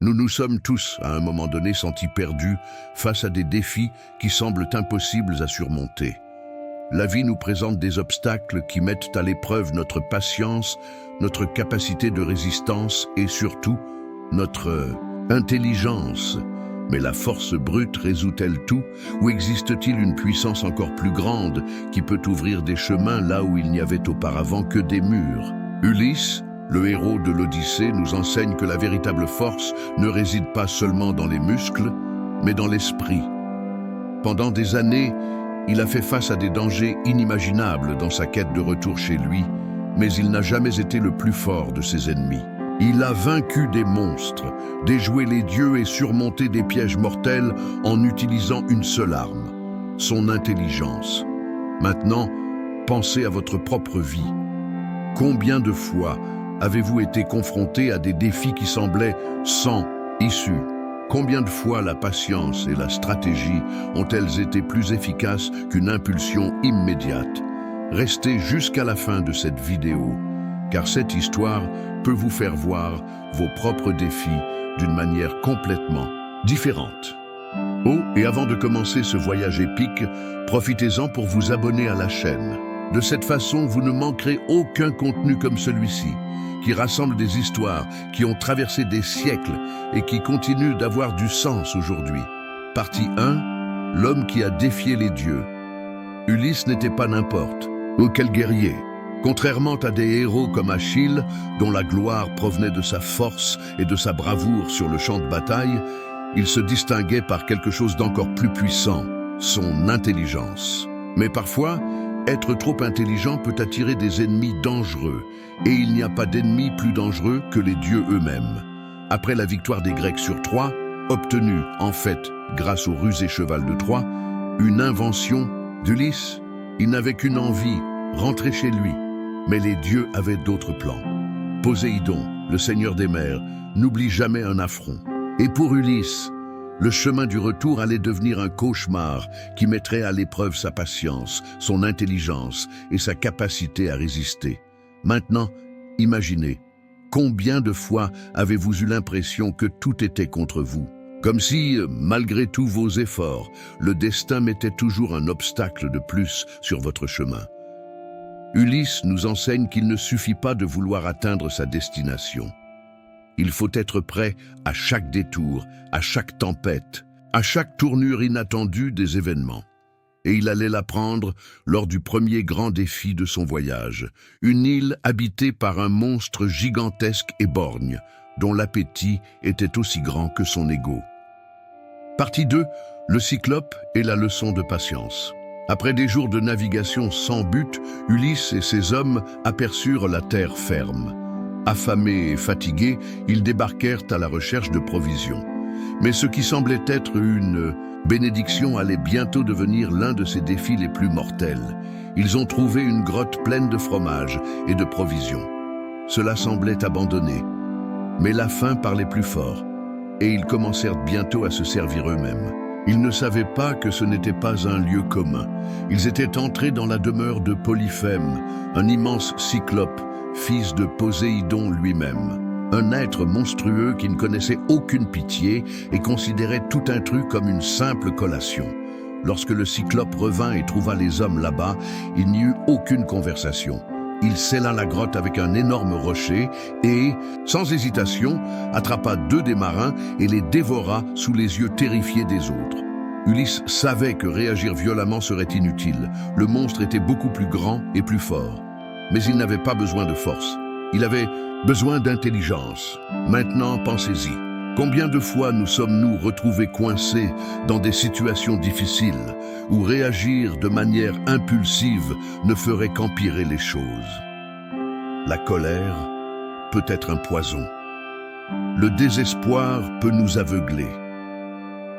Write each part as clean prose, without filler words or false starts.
Nous nous sommes tous, à un moment donné, sentis perdus face à des défis qui semblent impossibles à surmonter. La vie nous présente des obstacles qui mettent à l'épreuve notre patience, notre capacité de résistance et surtout notre intelligence. Mais la force brute résout-elle tout ou existe-t-il une puissance encore plus grande qui peut ouvrir des chemins là où il n'y avait auparavant que des murs? Ulysse, le héros de l'Odyssée, nous enseigne que la véritable force ne réside pas seulement dans les muscles, mais dans l'esprit. Pendant des années, il a fait face à des dangers inimaginables dans sa quête de retour chez lui, mais il n'a jamais été le plus fort de ses ennemis. Il a vaincu des monstres, déjoué les dieux et surmonté des pièges mortels en utilisant une seule arme, son intelligence. Maintenant, pensez à votre propre vie. Combien de fois avez-vous été confronté à des défis qui semblaient sans issue? Combien de fois la patience et la stratégie ont-elles été plus efficaces qu'une impulsion immédiate? Restez jusqu'à la fin de cette vidéo, car cette histoire peut vous faire voir vos propres défis d'une manière complètement différente. Oh, et avant de commencer ce voyage épique, profitez-en pour vous abonner à la chaîne. De cette façon, vous ne manquerez aucun contenu comme celui-ci, qui rassemble des histoires qui ont traversé des siècles et qui continuent d'avoir du sens aujourd'hui. Partie 1, l'homme qui a défié les dieux. Ulysse n'était pas n'importe. Oh, quel guerrier! Contrairement à des héros comme Achille, dont la gloire provenait de sa force et de sa bravoure sur le champ de bataille, il se distinguait par quelque chose d'encore plus puissant, son intelligence. Mais parfois, être trop intelligent peut attirer des ennemis dangereux, et il n'y a pas d'ennemis plus dangereux que les dieux eux-mêmes. Après la victoire des Grecs sur Troie, obtenue en fait grâce au rusé cheval de Troie, une invention d'Ulysse, il n'avait qu'une envie, rentrer chez lui. Mais les dieux avaient d'autres plans. Poséidon, le seigneur des mers, n'oublie jamais un affront. Et pour Ulysse, le chemin du retour allait devenir un cauchemar qui mettrait à l'épreuve sa patience, son intelligence et sa capacité à résister. Maintenant, imaginez, combien de fois avez-vous eu l'impression que tout était contre vous? Comme si, malgré tous vos efforts, le destin mettait toujours un obstacle de plus sur votre chemin. Ulysse nous enseigne qu'il ne suffit pas de vouloir atteindre sa destination. Il faut être prêt à chaque détour, à chaque tempête, à chaque tournure inattendue des événements. Et il allait l'apprendre lors du premier grand défi de son voyage, une île habitée par un monstre gigantesque et borgne, dont l'appétit était aussi grand que son ego. Partie 2, le Cyclope et la leçon de patience. Après des jours de navigation sans but, Ulysse et ses hommes aperçurent la terre ferme. Affamés et fatigués, ils débarquèrent à la recherche de provisions. Mais ce qui semblait être une bénédiction allait bientôt devenir l'un de ces défis les plus mortels. Ils ont trouvé une grotte pleine de fromage et de provisions. Cela semblait abandonné. Mais la faim parlait plus fort, et ils commencèrent bientôt à se servir eux-mêmes. Ils ne savaient pas que ce n'était pas un lieu commun. Ils étaient entrés dans la demeure de Polyphème, un immense cyclope, fils de Poséidon lui-même. Un être monstrueux qui ne connaissait aucune pitié et considérait tout intrus comme une simple collation. Lorsque le cyclope revint et trouva les hommes là-bas, il n'y eut aucune conversation. Il scella la grotte avec un énorme rocher et, sans hésitation, attrapa 2 des marins et les dévora sous les yeux terrifiés des autres. Ulysse savait que réagir violemment serait inutile. Le monstre était beaucoup plus grand et plus fort. Mais il n'avait pas besoin de force. Il avait besoin d'intelligence. Maintenant, pensez-y. Combien de fois nous sommes-nous retrouvés coincés dans des situations difficiles où réagir de manière impulsive ne ferait qu'empirer les choses? La colère peut être un poison. Le désespoir peut nous aveugler.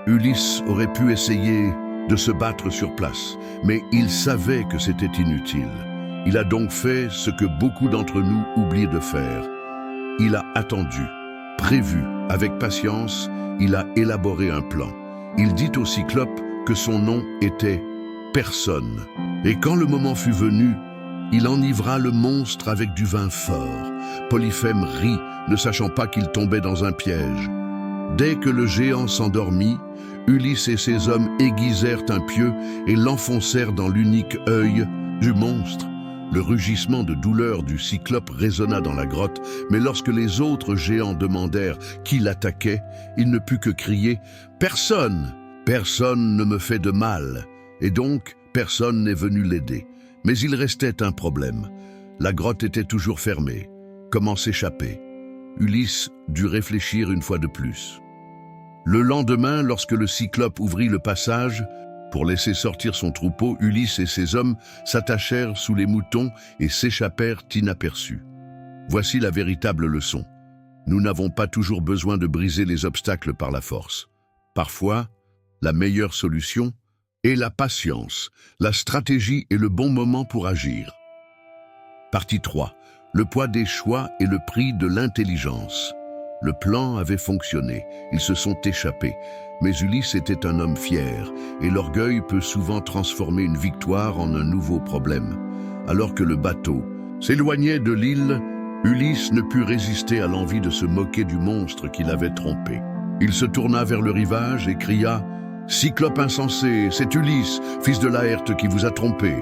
Ulysse aurait pu essayer de se battre sur place, mais il savait que c'était inutile. Il a donc fait ce que beaucoup d'entre nous oublient de faire. Il a attendu, prévu. Avec patience, il a élaboré un plan. Il dit au Cyclope que son nom était Personne. Et quand le moment fut venu, il enivra le monstre avec du vin fort. Polyphème rit, ne sachant pas qu'il tombait dans un piège. Dès que le géant s'endormit, Ulysse et ses hommes aiguisèrent un pieu et l'enfoncèrent dans l'unique œil du monstre. Le rugissement de douleur du cyclope résonna dans la grotte, mais lorsque les autres géants demandèrent qui l'attaquait, il ne put que crier « Personne! Personne ne me fait de mal !» Et donc, personne n'est venu l'aider. Mais il restait un problème. La grotte était toujours fermée. Comment s'échapper? Ulysse dut réfléchir une fois de plus. Le lendemain, lorsque le cyclope ouvrit le passage, pour laisser sortir son troupeau, Ulysse et ses hommes s'attachèrent sous les moutons et s'échappèrent inaperçus. Voici la véritable leçon. Nous n'avons pas toujours besoin de briser les obstacles par la force. Parfois, la meilleure solution est la patience, la stratégie et le bon moment pour agir. Partie 3. Le poids des choix et le prix de l'intelligence. Le plan avait fonctionné, ils se sont échappés. Mais Ulysse était un homme fier, et l'orgueil peut souvent transformer une victoire en un nouveau problème. Alors que le bateau s'éloignait de l'île, Ulysse ne put résister à l'envie de se moquer du monstre qui l'avait trompé. Il se tourna vers le rivage et cria « Cyclope insensé, c'est Ulysse, fils de Laërte, qui vous a trompé !»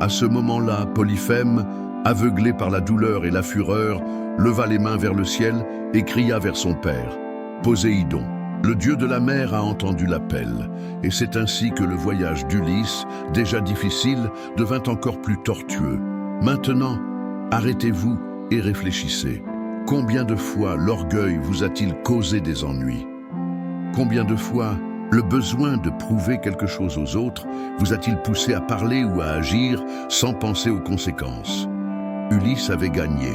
À ce moment-là, Polyphème, aveuglé par la douleur et la fureur, leva les mains vers le ciel et cria vers son père. Poséidon, le dieu de la mer, a entendu l'appel, et c'est ainsi que le voyage d'Ulysse, déjà difficile, devint encore plus tortueux. Maintenant, arrêtez-vous et réfléchissez. Combien de fois l'orgueil vous a-t-il causé des ennuis? Combien de fois le besoin de prouver quelque chose aux autres vous a-t-il poussé à parler ou à agir sans penser aux conséquences? Ulysse avait gagné,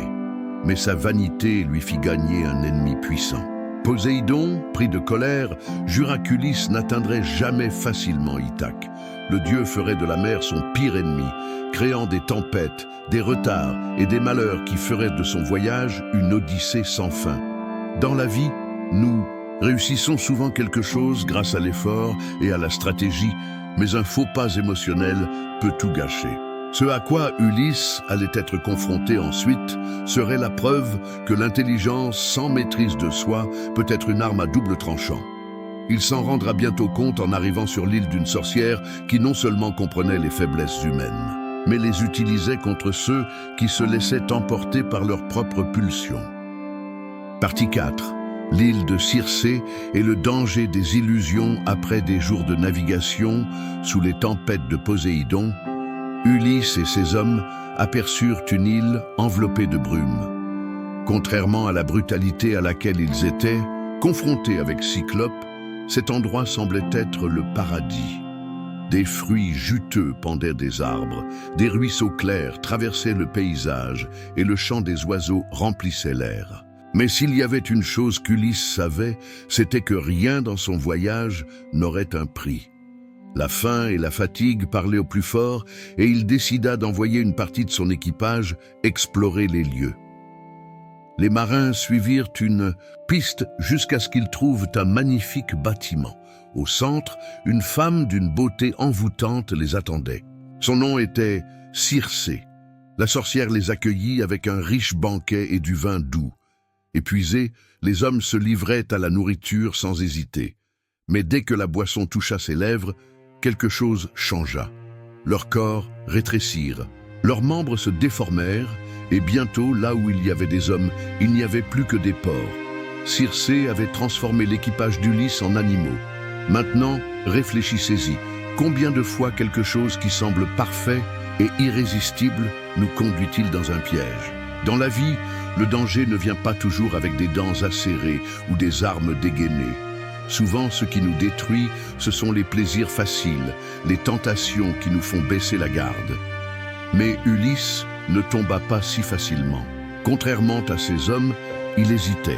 mais sa vanité lui fit gagner un ennemi puissant. Poséidon, pris de colère, jura qu'Ulysse n'atteindrait jamais facilement Ithaque. Le dieu ferait de la mer son pire ennemi, créant des tempêtes, des retards et des malheurs qui feraient de son voyage une odyssée sans fin. Dans la vie, nous réussissons souvent quelque chose grâce à l'effort et à la stratégie, mais un faux pas émotionnel peut tout gâcher. Ce à quoi Ulysse allait être confronté ensuite serait la preuve que l'intelligence sans maîtrise de soi peut être une arme à double tranchant. Il s'en rendra bientôt compte en arrivant sur l'île d'une sorcière qui non seulement comprenait les faiblesses humaines, mais les utilisait contre ceux qui se laissaient emporter par leurs propres pulsions. Partie 4. L'île de Circé et le danger des illusions après des jours de navigation sous les tempêtes de Poséidon. Ulysse et ses hommes aperçurent une île enveloppée de brume. Contrairement à la brutalité à laquelle ils étaient, confrontés avec Cyclope, cet endroit semblait être le paradis. Des fruits juteux pendaient des arbres, des ruisseaux clairs traversaient le paysage et le chant des oiseaux remplissait l'air. Mais s'il y avait une chose qu'Ulysse savait, c'était que rien dans son voyage n'aurait un prix. La faim et la fatigue parlaient au plus fort et il décida d'envoyer une partie de son équipage explorer les lieux. Les marins suivirent une piste jusqu'à ce qu'ils trouvent un magnifique bâtiment. Au centre, une femme d'une beauté envoûtante les attendait. Son nom était Circé. La sorcière les accueillit avec un riche banquet et du vin doux. Épuisés, les hommes se livraient à la nourriture sans hésiter. Mais dès que la boisson toucha ses lèvres, quelque chose changea. Leurs corps rétrécirent, leurs membres se déformèrent, et bientôt, là où il y avait des hommes, il n'y avait plus que des porcs. Circé avait transformé l'équipage d'Ulysse en animaux. Maintenant, réfléchissez-y. Combien de fois quelque chose qui semble parfait et irrésistible nous conduit-il dans un piège? Dans la vie, le danger ne vient pas toujours avec des dents acérées ou des armes dégainées. Souvent, ce qui nous détruit, ce sont les plaisirs faciles, les tentations qui nous font baisser la garde. Mais Ulysse ne tomba pas si facilement. Contrairement à ses hommes, il hésitait.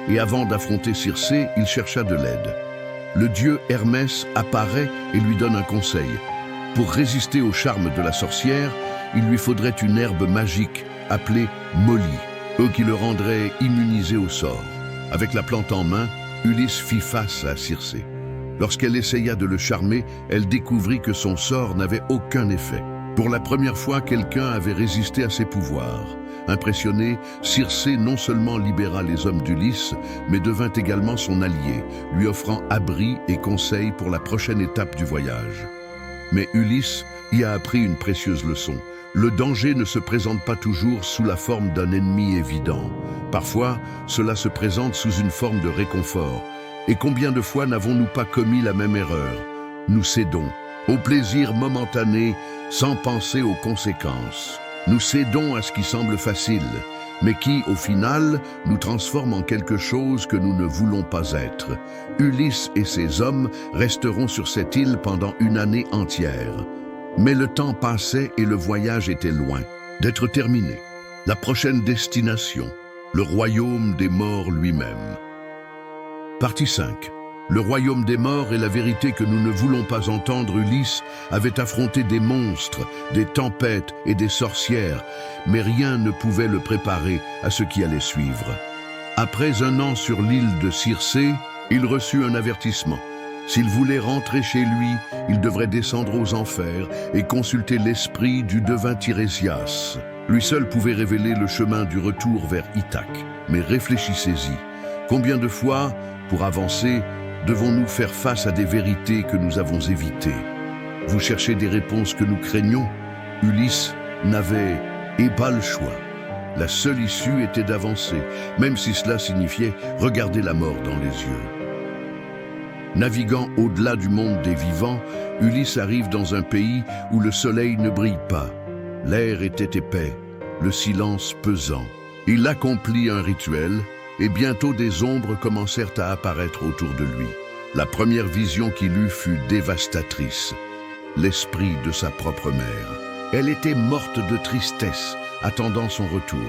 Et avant d'affronter Circé, il chercha de l'aide. Le dieu Hermès apparaît et lui donne un conseil. Pour résister au charme de la sorcière, il lui faudrait une herbe magique appelée Molly, qui le rendrait immunisé au sort. Avec la plante en main, Ulysse fit face à Circé. Lorsqu'elle essaya de le charmer, elle découvrit que son sort n'avait aucun effet. Pour la première fois, quelqu'un avait résisté à ses pouvoirs. Impressionné, Circé non seulement libéra les hommes d'Ulysse, mais devint également son allié, lui offrant abri et conseils pour la prochaine étape du voyage. Mais Ulysse y a appris une précieuse leçon. Le danger ne se présente pas toujours sous la forme d'un ennemi évident. Parfois, cela se présente sous une forme de réconfort. Et combien de fois n'avons-nous pas commis la même erreur? Nous cédons au plaisir momentané sans penser aux conséquences. Nous cédons à ce qui semble facile, mais qui, au final, nous transforme en quelque chose que nous ne voulons pas être. Ulysse et ses hommes resteront sur cette île pendant une année entière. Mais le temps passait et le voyage était loin d'être terminé. La prochaine destination, le royaume des morts lui-même. Partie 5. Le royaume des morts est la vérité que nous ne voulons pas entendre. Ulysse avait affronté des monstres, des tempêtes et des sorcières, mais rien ne pouvait le préparer à ce qui allait suivre. Après un an sur l'île de Circé, il reçut un avertissement. S'il voulait rentrer chez lui, il devrait descendre aux enfers et consulter l'esprit du devin Tirésias. Lui seul pouvait révéler le chemin du retour vers Ithaque. Mais réfléchissez-y. Combien de fois, pour avancer, devons-nous faire face à des vérités que nous avons évitées? Vous cherchez des réponses que nous craignons? Ulysse n'avait pas le choix. La seule issue était d'avancer, même si cela signifiait regarder la mort dans les yeux. Naviguant au-delà du monde des vivants, Ulysse arrive dans un pays où le soleil ne brille pas. L'air était épais, le silence pesant. Il accomplit un rituel, et bientôt des ombres commencèrent à apparaître autour de lui. La première vision qu'il eut fut dévastatrice. L'esprit de sa propre mère. Elle était morte de tristesse, attendant son retour.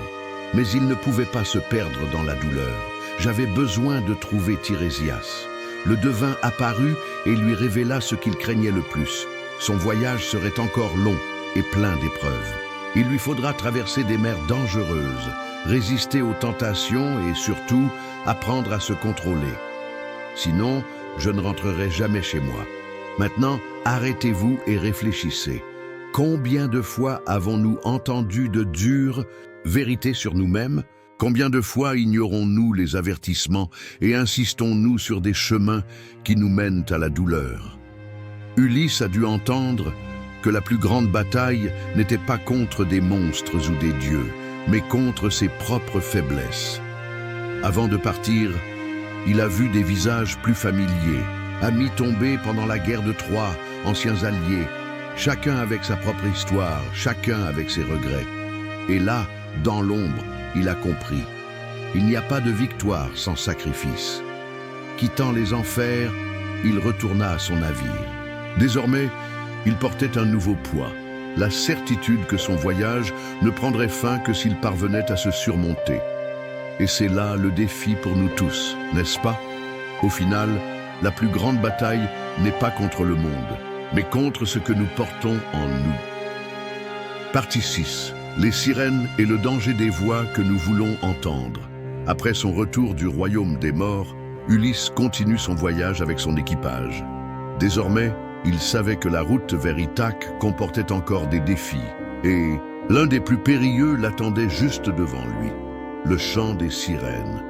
Mais il ne pouvait pas se perdre dans la douleur. J'avais besoin de trouver Tirésias. Le devin apparut et lui révéla ce qu'il craignait le plus. Son voyage serait encore long et plein d'épreuves. Il lui faudra traverser des mers dangereuses, résister aux tentations et surtout apprendre à se contrôler. Sinon, je ne rentrerai jamais chez moi. Maintenant, arrêtez-vous et réfléchissez. Combien de fois avons-nous entendu de dures vérités sur nous-mêmes? Combien de fois ignorons-nous les avertissements et insistons-nous sur des chemins qui nous mènent à la douleur? Ulysse a dû entendre que la plus grande bataille n'était pas contre des monstres ou des dieux, mais contre ses propres faiblesses. Avant de partir, il a vu des visages plus familiers, amis tombés pendant la guerre de Troie, anciens alliés, chacun avec sa propre histoire, chacun avec ses regrets. Et là, dans l'ombre, il a compris. Il n'y a pas de victoire sans sacrifice. Quittant les enfers, il retourna à son navire. Désormais, il portait un nouveau poids, la certitude que son voyage ne prendrait fin que s'il parvenait à se surmonter. Et c'est là le défi pour nous tous, n'est-ce pas? Au final, la plus grande bataille n'est pas contre le monde, mais contre ce que nous portons en nous. Partie 6. Les sirènes et le danger des voix que nous voulons entendre. Après son retour du royaume des morts, Ulysse continue son voyage avec son équipage. Désormais, il savait que la route vers Ithaque comportait encore des défis, et l'un des plus périlleux l'attendait juste devant lui, le chant des sirènes.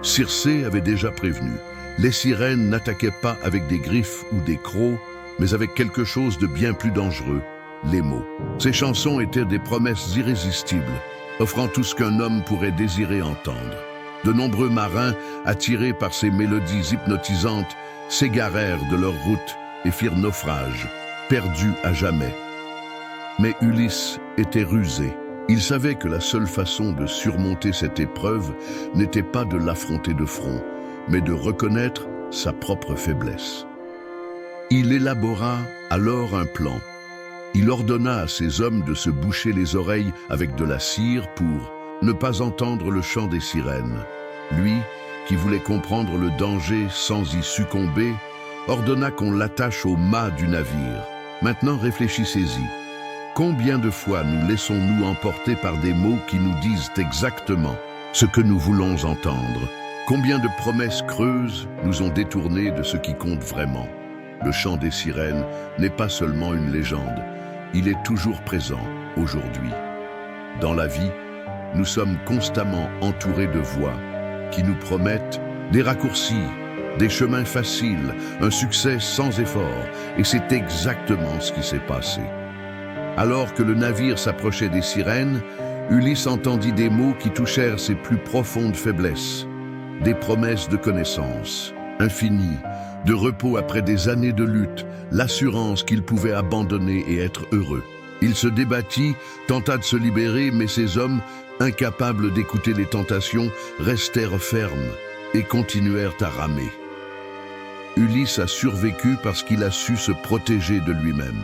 Circé avait déjà prévenu, les sirènes n'attaquaient pas avec des griffes ou des crocs, mais avec quelque chose de bien plus dangereux, les mots. Ces chansons étaient des promesses irrésistibles, offrant tout ce qu'un homme pourrait désirer entendre. De nombreux marins, attirés par ces mélodies hypnotisantes, s'égarèrent de leur route et firent naufrage, perdus à jamais. Mais Ulysse était rusé. Il savait que la seule façon de surmonter cette épreuve n'était pas de l'affronter de front, mais de reconnaître sa propre faiblesse. Il élabora alors un plan. Il ordonna à ses hommes de se boucher les oreilles avec de la cire pour ne pas entendre le chant des sirènes. Lui, qui voulait comprendre le danger sans y succomber, ordonna qu'on l'attache au mât du navire. Maintenant, réfléchissez-y. Combien de fois nous laissons-nous emporter par des mots qui nous disent exactement ce que nous voulons entendre? Combien de promesses creuses nous ont détournés de ce qui compte vraiment? Le chant des sirènes n'est pas seulement une légende, il est toujours présent aujourd'hui. Dans la vie, nous sommes constamment entourés de voix qui nous promettent des raccourcis, des chemins faciles, un succès sans effort. Et c'est exactement ce qui s'est passé. Alors que le navire s'approchait des sirènes, Ulysse entendit des mots qui touchèrent ses plus profondes faiblesses. Des promesses de connaissance, infinies, de repos après des années de lutte, l'assurance qu'il pouvait abandonner et être heureux. Il se débattit, tenta de se libérer, mais ces hommes, incapables d'écouter les tentations, restèrent fermes et continuèrent à ramer. Ulysse a survécu parce qu'il a su se protéger de lui-même.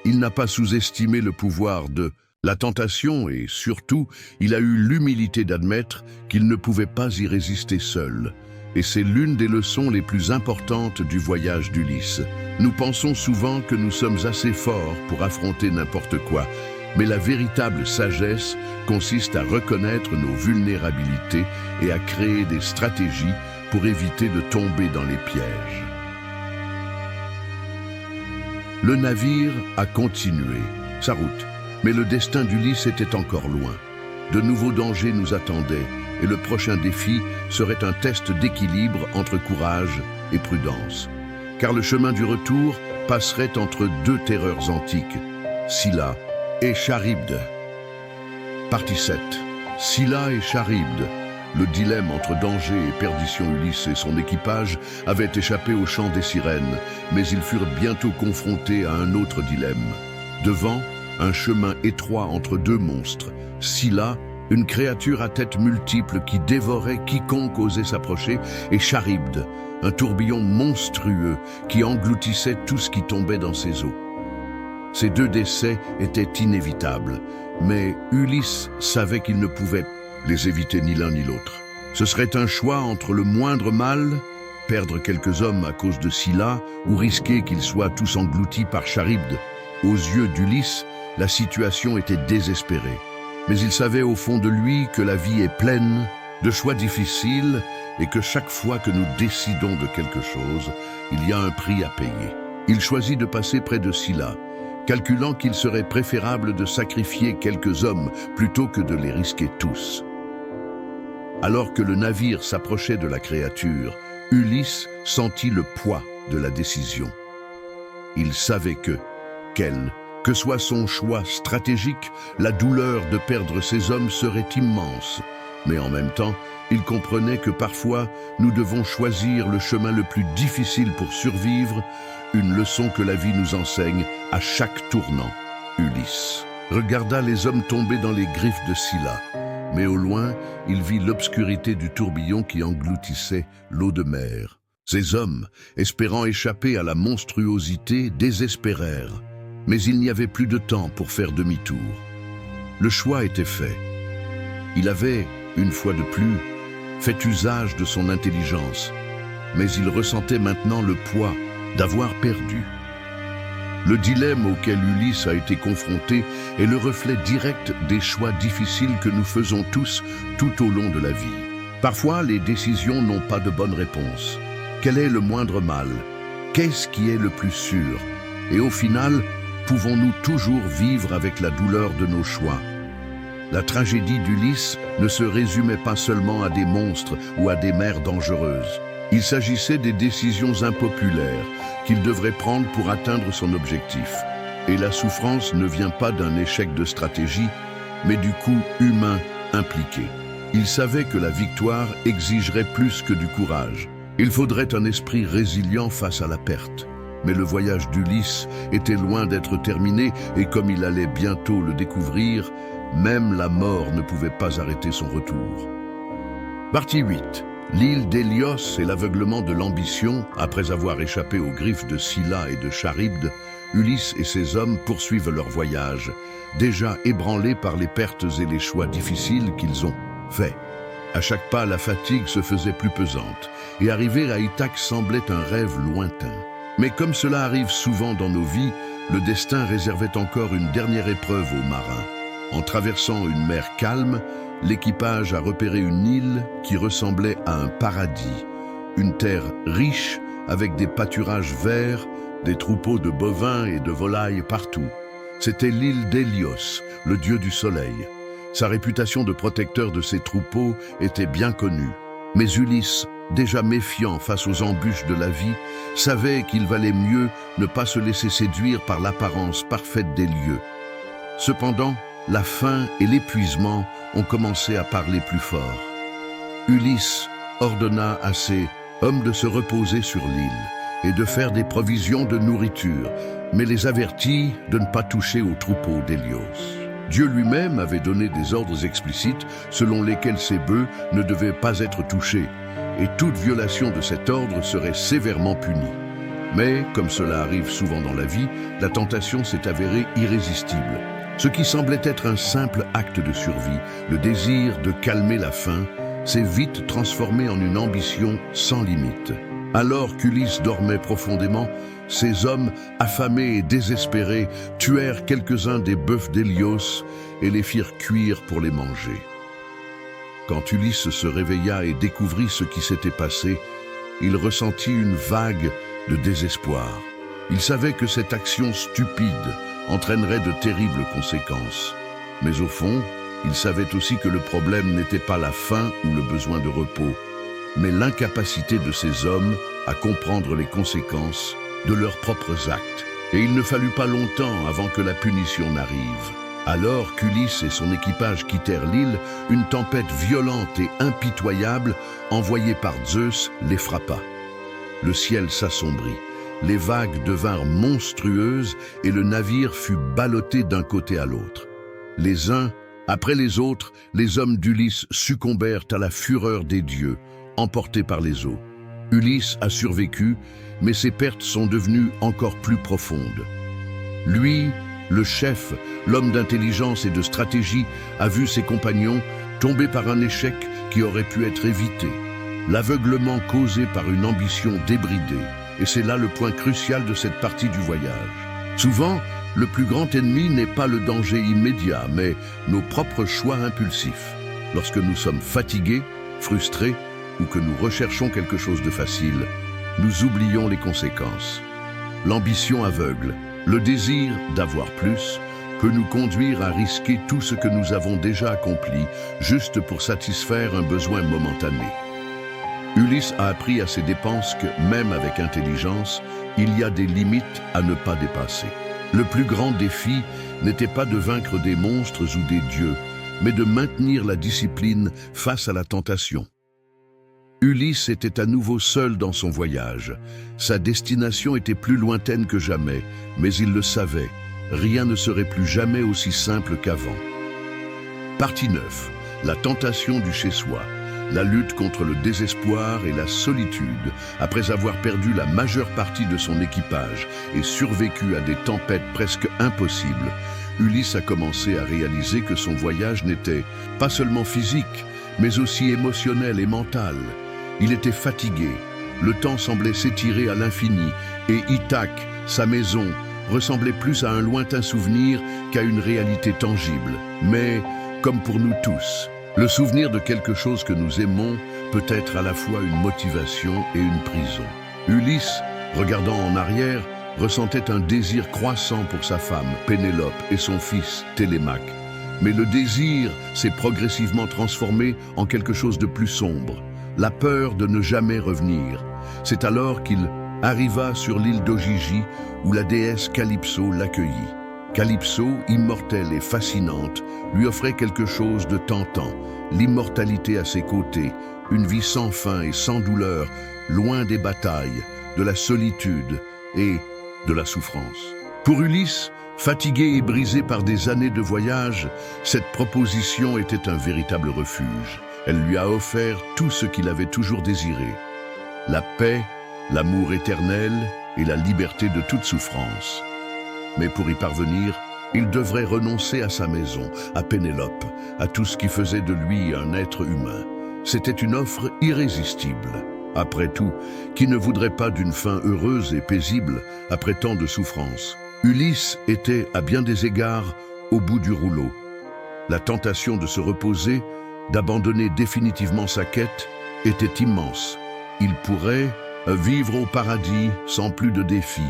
Il n'a pas sous-estimé le pouvoir de la tentation et surtout, il a eu l'humilité d'admettre qu'il ne pouvait pas y résister seul. Et c'est l'une des leçons les plus importantes du voyage d'Ulysse. Nous pensons souvent que nous sommes assez forts pour affronter n'importe quoi, mais la véritable sagesse consiste à reconnaître nos vulnérabilités et à créer des stratégies pour éviter de tomber dans les pièges. Le navire a continué sa route, mais le destin d'Ulysse était encore loin. De nouveaux dangers nous attendaient, et le prochain défi serait un test d'équilibre entre courage et prudence. Car le chemin du retour passerait entre deux terreurs antiques, Scylla et Charybde. Partie 7. Scylla et Charybde. Le dilemme entre danger et perdition. Ulysse et son équipage avaient échappé au chant des sirènes, mais ils furent bientôt confrontés à un autre dilemme. Devant, un chemin étroit entre deux monstres, Scylla, une créature à tête multiple qui dévorait quiconque osait s'approcher, et Charybde, un tourbillon monstrueux qui engloutissait tout ce qui tombait dans ses eaux. Ces deux décès étaient inévitables, mais Ulysse savait qu'il ne pouvait les éviter ni l'un ni l'autre. Ce serait un choix entre le moindre mal, perdre quelques hommes à cause de Scylla, ou risquer qu'ils soient tous engloutis par Charybde. Aux yeux d'Ulysse, la situation était désespérée. Mais il savait au fond de lui que la vie est pleine de choix difficiles et que chaque fois que nous décidons de quelque chose, il y a un prix à payer. Il choisit de passer près de Scylla, calculant qu'il serait préférable de sacrifier quelques hommes plutôt que de les risquer tous. Alors que le navire s'approchait de la créature, Ulysse sentit le poids de la décision. Il savait que soit son choix stratégique, la douleur de perdre ses hommes serait immense. Mais en même temps, il comprenait que parfois, nous devons choisir le chemin le plus difficile pour survivre, une leçon que la vie nous enseigne à chaque tournant. Ulysse regarda les hommes tomber dans les griffes de Scylla, mais au loin, il vit l'obscurité du tourbillon qui engloutissait l'eau de mer. Ces hommes, espérant échapper à la monstruosité, désespérèrent. Mais il n'y avait plus de temps pour faire demi-tour. Le choix était fait. Il avait, une fois de plus, fait usage de son intelligence, mais il ressentait maintenant le poids d'avoir perdu. Le dilemme auquel Ulysse a été confronté est le reflet direct des choix difficiles que nous faisons tous tout au long de la vie. Parfois, les décisions n'ont pas de bonne réponse. Quel est le moindre mal? Qu'est-ce qui est le plus sûr? Et au final, pouvons-nous toujours vivre avec la douleur de nos choix? La tragédie d'Ulysse ne se résumait pas seulement à des monstres ou à des mers dangereuses. Il s'agissait des décisions impopulaires qu'il devrait prendre pour atteindre son objectif. Et la souffrance ne vient pas d'un échec de stratégie, mais du coût humain impliqué. Il savait que la victoire exigerait plus que du courage. Il faudrait un esprit résilient face à la perte. Mais le voyage d'Ulysse était loin d'être terminé et comme il allait bientôt le découvrir, même la mort ne pouvait pas arrêter son retour. Partie 8. L'île d'Hélios et l'aveuglement de l'ambition. Après avoir échappé aux griffes de Scylla et de Charybde, Ulysse et ses hommes poursuivent leur voyage, déjà ébranlés par les pertes et les choix difficiles qu'ils ont faits. À chaque pas, la fatigue se faisait plus pesante, et arriver à Ithaque semblait un rêve lointain. Mais comme cela arrive souvent dans nos vies, le destin réservait encore une dernière épreuve aux marins. En traversant une mer calme, l'équipage a repéré une île qui ressemblait à un paradis. Une terre riche, avec des pâturages verts, des troupeaux de bovins et de volailles partout. C'était l'île d'Hélios, le dieu du soleil. Sa réputation de protecteur de ses troupeaux était bien connue. Mais Ulysse, déjà méfiant face aux embûches de la vie, savait qu'il valait mieux ne pas se laisser séduire par l'apparence parfaite des lieux. Cependant, la faim et l'épuisement ont commencé à parler plus fort. Ulysse ordonna à ses hommes de se reposer sur l'île et de faire des provisions de nourriture, mais les avertit de ne pas toucher aux troupeaux d'Hélios. Dieu lui-même avait donné des ordres explicites selon lesquels ces bœufs ne devaient pas être touchés, et toute violation de cet ordre serait sévèrement punie. Mais, comme cela arrive souvent dans la vie, la tentation s'est avérée irrésistible. Ce qui semblait être un simple acte de survie, le désir de calmer la faim, s'est vite transformé en une ambition sans limite. Alors qu'Ulysse dormait profondément, ces hommes, affamés et désespérés, tuèrent quelques-uns des bœufs d'Hélios et les firent cuire pour les manger. Quand Ulysse se réveilla et découvrit ce qui s'était passé, il ressentit une vague de désespoir. Il savait que cette action stupide entraînerait de terribles conséquences. Mais au fond, il savait aussi que le problème n'était pas la faim ou le besoin de repos, mais l'incapacité de ces hommes à comprendre les conséquences de leurs propres actes. Et il ne fallut pas longtemps avant que la punition n'arrive. Alors qu'Ulysse et son équipage quittèrent l'île, une tempête violente et impitoyable, envoyée par Zeus, les frappa. Le ciel s'assombrit. Les vagues devinrent monstrueuses et le navire fut ballotté d'un côté à l'autre. Les uns, après les autres, les hommes d'Ulysse succombèrent à la fureur des dieux, emportés par les eaux. Ulysse a survécu, mais ses pertes sont devenues encore plus profondes. Lui, le chef, l'homme d'intelligence et de stratégie, a vu ses compagnons tomber par un échec qui aurait pu être évité. L'aveuglement causé par une ambition débridée. Et c'est là le point crucial de cette partie du voyage. Souvent, le plus grand ennemi n'est pas le danger immédiat, mais nos propres choix impulsifs. Lorsque nous sommes fatigués, frustrés, ou que nous recherchons quelque chose de facile, nous oublions les conséquences. L'ambition aveugle, le désir d'avoir plus, peut nous conduire à risquer tout ce que nous avons déjà accompli, juste pour satisfaire un besoin momentané. Ulysse a appris à ses dépenses que, même avec intelligence, il y a des limites à ne pas dépasser. Le plus grand défi n'était pas de vaincre des monstres ou des dieux, mais de maintenir la discipline face à la tentation. Ulysse était à nouveau seul dans son voyage. Sa destination était plus lointaine que jamais, mais il le savait, rien ne serait plus jamais aussi simple qu'avant. Partie 9. La tentation du chez-soi. La lutte contre le désespoir et la solitude, après avoir perdu la majeure partie de son équipage et survécu à des tempêtes presque impossibles, Ulysse a commencé à réaliser que son voyage n'était pas seulement physique, mais aussi émotionnel et mental. Il était fatigué, le temps semblait s'étirer à l'infini, et Ithaque, sa maison, ressemblait plus à un lointain souvenir qu'à une réalité tangible. Mais, comme pour nous tous, le souvenir de quelque chose que nous aimons peut être à la fois une motivation et une prison. Ulysse, regardant en arrière, ressentait un désir croissant pour sa femme, Pénélope, et son fils, Télémaque. Mais le désir s'est progressivement transformé en quelque chose de plus sombre, la peur de ne jamais revenir. C'est alors qu'il arriva sur l'île d'Ogygie où la déesse Calypso l'accueillit. Calypso, immortelle et fascinante, lui offrait quelque chose de tentant, l'immortalité à ses côtés, une vie sans fin et sans douleur, loin des batailles, de la solitude et de la souffrance. Pour Ulysse, fatigué et brisé par des années de voyage, cette proposition était un véritable refuge. Elle lui a offert tout ce qu'il avait toujours désiré. La paix, l'amour éternel et la liberté de toute souffrance. Mais pour y parvenir, il devrait renoncer à sa maison, à Pénélope, à tout ce qui faisait de lui un être humain. C'était une offre irrésistible. Après tout, qui ne voudrait pas d'une fin heureuse et paisible après tant de souffrances? Ulysse était, à bien des égards, au bout du rouleau. La tentation de se reposer, d'abandonner définitivement sa quête, était immense. Il pourrait vivre au paradis sans plus de défis.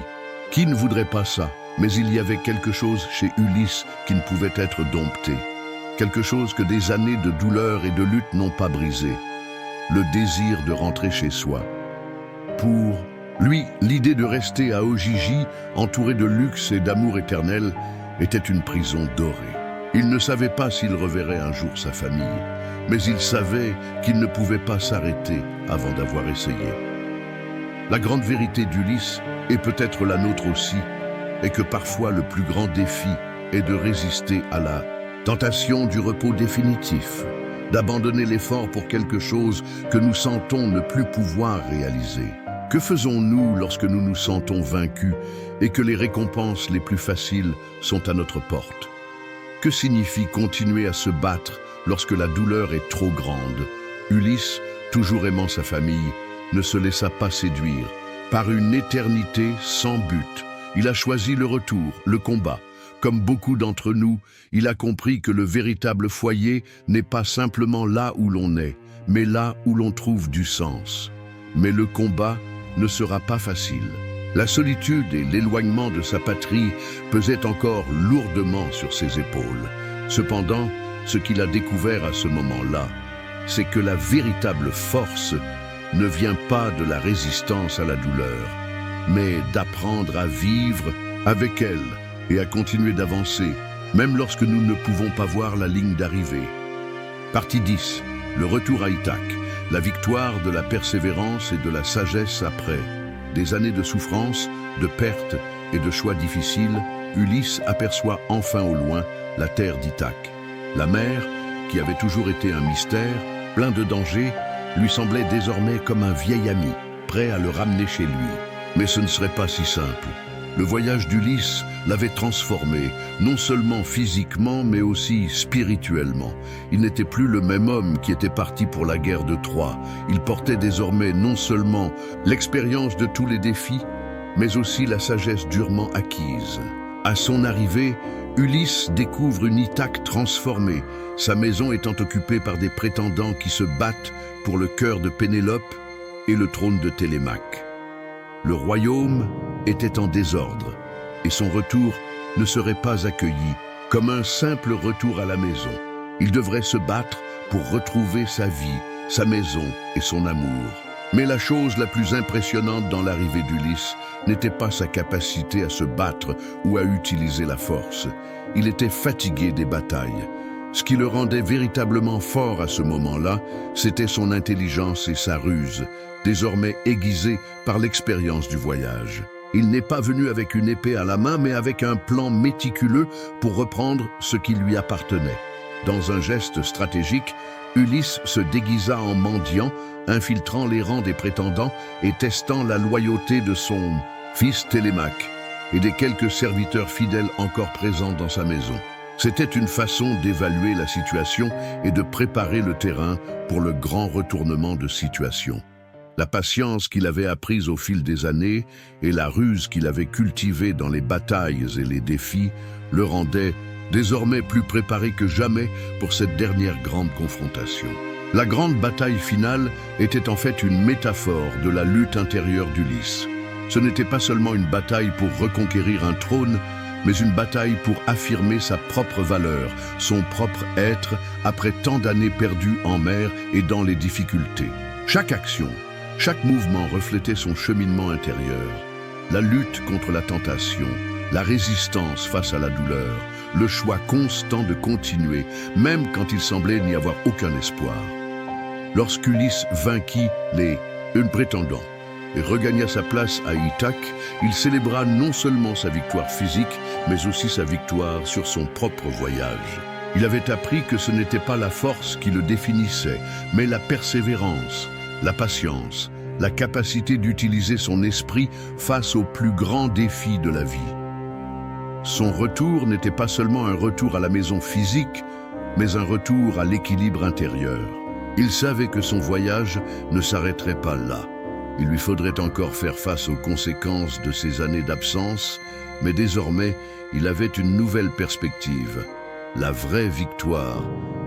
Qui ne voudrait pas ça? Mais il y avait quelque chose chez Ulysse qui ne pouvait être dompté. quelque chose que des années de douleur et de lutte n'ont pas brisé, le désir de rentrer chez soi. Pour lui, l'idée de rester à Ojiji, entouré de luxe et d'amour éternel, était une prison dorée. Il ne savait pas s'il reverrait un jour sa famille, mais il savait qu'il ne pouvait pas s'arrêter avant d'avoir essayé. La grande vérité d'Ulysse, et peut-être la nôtre aussi, est que parfois le plus grand défi est de résister à la tentation du repos définitif, d'abandonner l'effort pour quelque chose que nous sentons ne plus pouvoir réaliser. Que faisons-nous lorsque nous nous sentons vaincus et que les récompenses les plus faciles sont à notre porte? Que signifie continuer à se battre lorsque la douleur est trop grande? Ulysse, toujours aimant sa famille, ne se laissa pas séduire par une éternité sans but. Il a choisi le retour, le combat. Comme beaucoup d'entre nous, il a compris que le véritable foyer n'est pas simplement là où l'on est, mais là où l'on trouve du sens. Mais le combat ne sera pas facile. La solitude et l'éloignement de sa patrie pesaient encore lourdement sur ses épaules. Cependant, ce qu'il a découvert à ce moment-là, c'est que la véritable force ne vient pas de la résistance à la douleur, mais d'apprendre à vivre avec elle et à continuer d'avancer, même lorsque nous ne pouvons pas voir la ligne d'arrivée. Partie 10. Le retour à Ithaque. La victoire de la persévérance et de la sagesse après. Des années de souffrance, de pertes et de choix difficiles, Ulysse aperçoit enfin au loin la terre d'Ithaque. La mer, qui avait toujours été un mystère, plein de dangers, lui semblait désormais comme un vieil ami, prêt à le ramener chez lui. Mais ce ne serait pas si simple. Le voyage d'Ulysse l'avait transformé, non seulement physiquement, mais aussi spirituellement. Il n'était plus le même homme qui était parti pour la guerre de Troie. Il portait désormais non seulement l'expérience de tous les défis, mais aussi la sagesse durement acquise. À son arrivée, Ulysse découvre une Ithaque transformée, sa maison étant occupée par des prétendants qui se battent pour le cœur de Pénélope et le trône de Télémaque. Le royaume était en désordre, et son retour ne serait pas accueilli comme un simple retour à la maison. Il devrait se battre pour retrouver sa vie, sa maison et son amour. Mais la chose la plus impressionnante dans l'arrivée d'Ulysse n'était pas sa capacité à se battre ou à utiliser la force. Il était fatigué des batailles. Ce qui le rendait véritablement fort à ce moment-là, c'était son intelligence et sa ruse, désormais aiguisées par l'expérience du voyage. Il n'est pas venu avec une épée à la main, mais avec un plan méticuleux pour reprendre ce qui lui appartenait. Dans un geste stratégique, Ulysse se déguisa en mendiant, infiltrant les rangs des prétendants et testant la loyauté de son fils Télémaque et des quelques serviteurs fidèles encore présents dans sa maison. C'était une façon d'évaluer la situation et de préparer le terrain pour le grand retournement de situation. La patience qu'il avait apprise au fil des années et la ruse qu'il avait cultivée dans les batailles et les défis le rendaient désormais plus préparé que jamais pour cette dernière grande confrontation. La grande bataille finale était en fait une métaphore de la lutte intérieure d'Ulysse. Ce n'était pas seulement une bataille pour reconquérir un trône, mais une bataille pour affirmer sa propre valeur, son propre être, après tant d'années perdues en mer et dans les difficultés. Chaque action, chaque mouvement reflétait son cheminement intérieur. La lutte contre la tentation, la résistance face à la douleur, le choix constant de continuer, même quand il semblait n'y avoir aucun espoir. Lorsqu'Ulysse vainquit les prétendants et regagna sa place à Ithaque, il célébra non seulement sa victoire physique, mais aussi sa victoire sur son propre voyage. Il avait appris que ce n'était pas la force qui le définissait, mais la persévérance, la patience, la capacité d'utiliser son esprit face aux plus grands défis de la vie. Son retour n'était pas seulement un retour à la maison physique, mais un retour à l'équilibre intérieur. Il savait que son voyage ne s'arrêterait pas là. Il lui faudrait encore faire face aux conséquences de ces années d'absence, mais désormais, il avait une nouvelle perspective. La vraie victoire,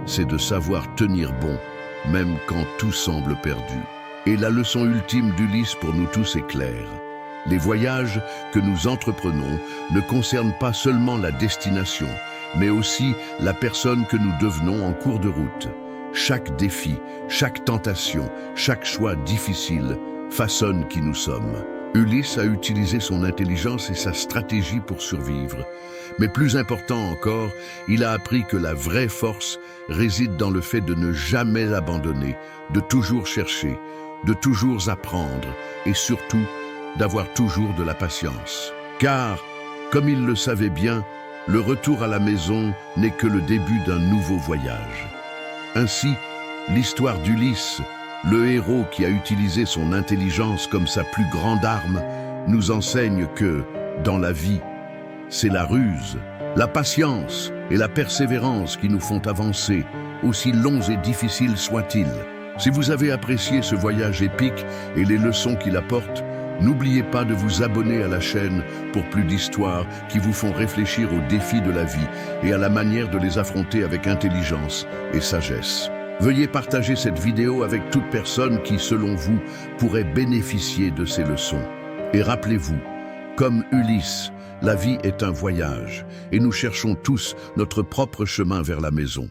c'est de savoir tenir bon, même quand tout semble perdu. Et la leçon ultime d'Ulysse pour nous tous est claire. Les voyages que nous entreprenons ne concernent pas seulement la destination, mais aussi la personne que nous devenons en cours de route. Chaque défi, chaque tentation, chaque choix difficile façonne qui nous sommes. Ulysse a utilisé son intelligence et sa stratégie pour survivre. Mais plus important encore, il a appris que la vraie force réside dans le fait de ne jamais abandonner, de toujours chercher, de toujours apprendre et surtout d'avoir toujours de la patience. Car, comme il le savait bien, le retour à la maison n'est que le début d'un nouveau voyage. Ainsi, l'histoire d'Ulysse, le héros qui a utilisé son intelligence comme sa plus grande arme, nous enseigne que, dans la vie, c'est la ruse, la patience et la persévérance qui nous font avancer, aussi longs et difficiles soient-ils. Si vous avez apprécié ce voyage épique et les leçons qu'il apporte, n'oubliez pas de vous abonner à la chaîne pour plus d'histoires qui vous font réfléchir aux défis de la vie et à la manière de les affronter avec intelligence et sagesse. Veuillez partager cette vidéo avec toute personne qui, selon vous, pourrait bénéficier de ces leçons. Et rappelez-vous, comme Ulysse, la vie est un voyage et nous cherchons tous notre propre chemin vers la maison.